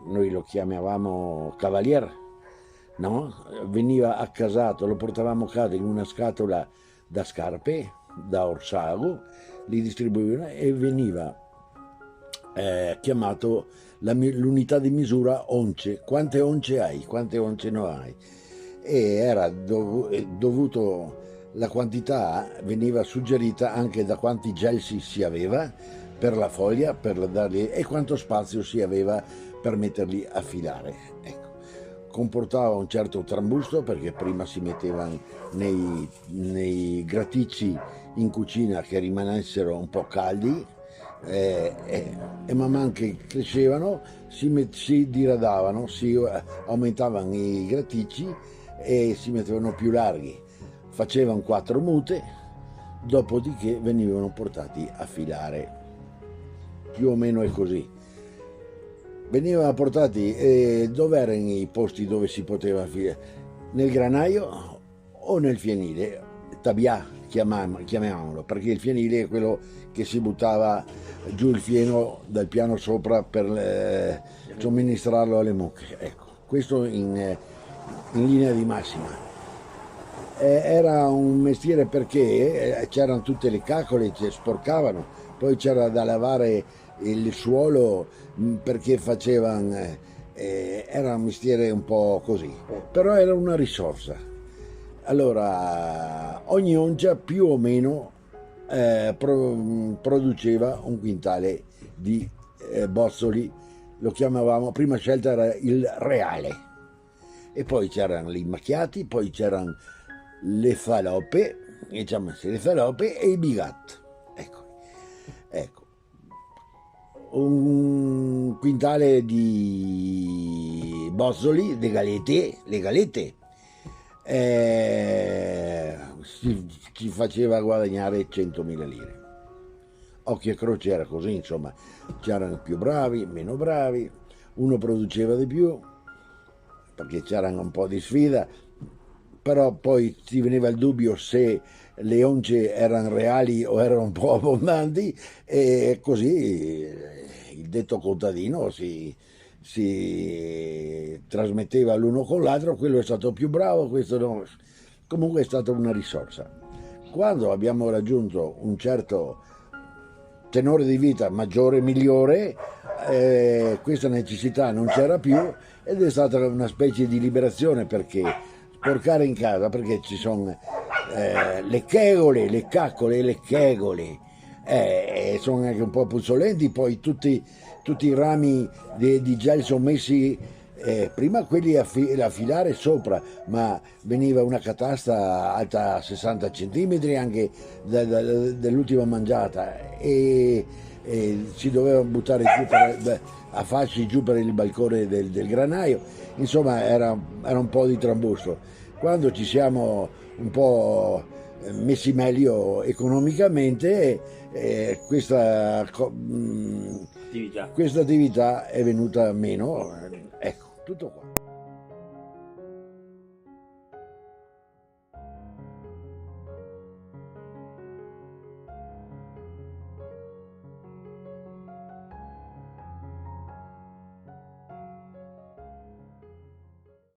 noi lo chiamavamo cavalier, no? Veniva accasato, lo portavamo a casa in una scatola da scarpe, da Orsago, li distribuivano e veniva chiamato l'unità di misura once. Quante once hai? Quante once no hai? E era dovuto, la quantità veniva suggerita anche da quanti gelsi si aveva per la foglia, per dargli, e quanto spazio si aveva per metterli a filare. Ecco. Comportava un certo trambusto perché prima si metteva nei graticci in cucina che rimanessero un po' caldi, e man mano che crescevano si diradavano, si aumentavano i graticci e si mettevano più larghi, facevano 4 mute, dopodiché venivano portati a filare. Più o meno è così. Venivano portati, dove erano i posti dove si poteva filare? Nel granaio o nel fienile? Tabià, chiamiamolo, perché il fienile è quello che si buttava giù il fieno dal piano sopra per somministrarlo alle mucche. Ecco, questo in linea di massima. Era un mestiere perché c'erano tutte le caccole che sporcavano, poi c'era da lavare il suolo perché facevano, era un mestiere un po' così, però era una risorsa. Allora, ogni oncia più o meno produceva un quintale di bozzoli, lo chiamavamo, prima scelta era il reale, e poi c'erano i macchiati, poi c'erano le falope, diciamo le falope e i bigat. Ecco, ecco, un quintale di bozzoli, le galette ci faceva guadagnare 100.000 lire. Occhio e croce era così, insomma, c'erano più bravi, meno bravi, uno produceva di più perché c'era un po' di sfida, però poi ti veniva il dubbio se le once erano reali o erano un po' abbondanti, e così il detto contadino si trasmetteva l'uno con l'altro, quello è stato più bravo, questo no. Comunque è stata una risorsa. Quando abbiamo raggiunto un certo tenore di vita maggiore, migliore, questa necessità non c'era più ed è stata una specie di liberazione, perché sporcare in casa, perché ci sono le chegole, le caccole e le chegole, sono anche un po' puzzolenti, poi tutti i rami di gel sono messi, prima quelli a filare sopra, ma veniva una catasta alta 60 centimetri anche dell'ultima mangiata, e si doveva buttare giù a fasci giù per il balcone del granaio, insomma era un po' di trambusto. Quando ci siamo un po' messi meglio economicamente, questa attività è venuta meno. Ecco, tutto qua.